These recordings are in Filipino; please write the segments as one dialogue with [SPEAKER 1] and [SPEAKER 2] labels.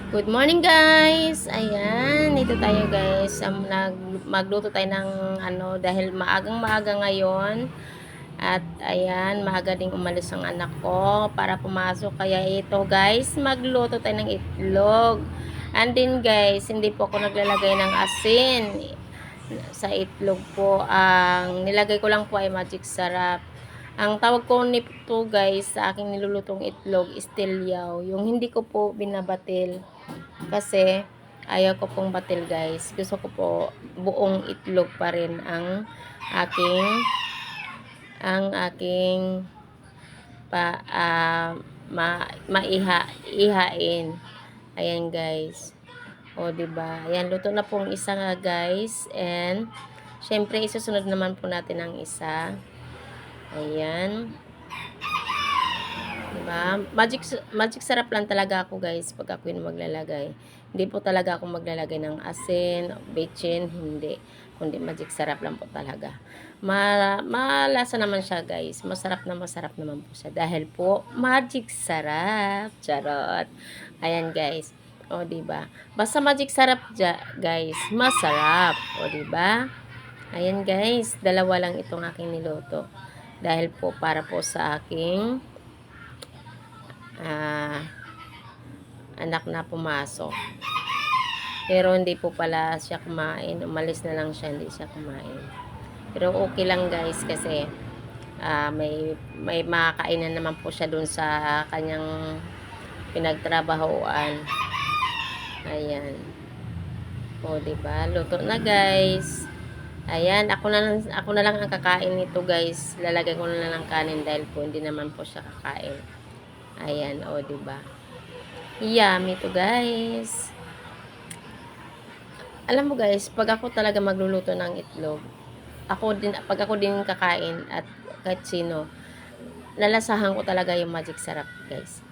[SPEAKER 1] Good morning guys! Ayan, dito tayo guys. Magluto tayo ng dahil maagang maaga ngayon. At ayan, maaga ding umalis ang anak ko para pumasok. Kaya ito guys, magluto tayo ng itlog. And then guys, hindi po ako naglalagay ng asin sa itlog po. Ang nilagay ko lang po ay magic sarap. Ang tawag ko nito guys sa aking nilulutong itlog is tilyaw. Yung hindi ko po binabatil. Kasi ayaw ko pong batil guys. Gusto ko po buong itlog pa rin aking aking ihain. Ayan guys. O diba? Ayan, luto na pong isa nga guys. And syempre isusunod naman po natin ang isa. Ayan. Diba? Magic sarap lang talaga ako guys pag ako yung maglalagay. Hindi po talaga ako maglalagay ng asin, bechin, hindi. Kundi magic sarap lang po talaga. Malasa naman siya guys. Masarap naman po siya. Dahil po magic sarap. Charot. Ayan guys. O diba? Basta magic sarap guys. Masarap. O diba? Ayan guys. Dalawa lang itong aking niluto. Dahil po para po sa aking anak na pumasok. Pero hindi po pala siya kumain. Umalis na lang siya, hindi siya kumain. Pero okay lang guys kasi may makakainan naman po siya dun sa kanyang pinagtrabahoan. Ayan. O diba? Luto na guys. Ayan, ako na lang ang kakain nito guys. Lalagay ko na lang ng kanin dahil po hindi naman po siya kakain. Ayan, o diba? Yummy to guys. Alam mo guys, pag ako talaga magluluto ng itlog, pag ako din kakain at kahit sino, lalasahan ko talaga yung magic sarap guys.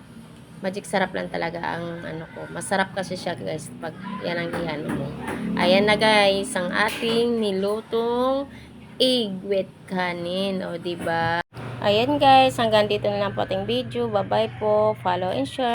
[SPEAKER 1] Magic sarap lang talaga ang ko. Masarap kasi siya guys pag yan ang iyan mo. Ayan na guys, ang ating nilutong egg with kanin. O diba? Ayan guys, hanggang dito na lang po ating video. Bye bye po. Follow and share.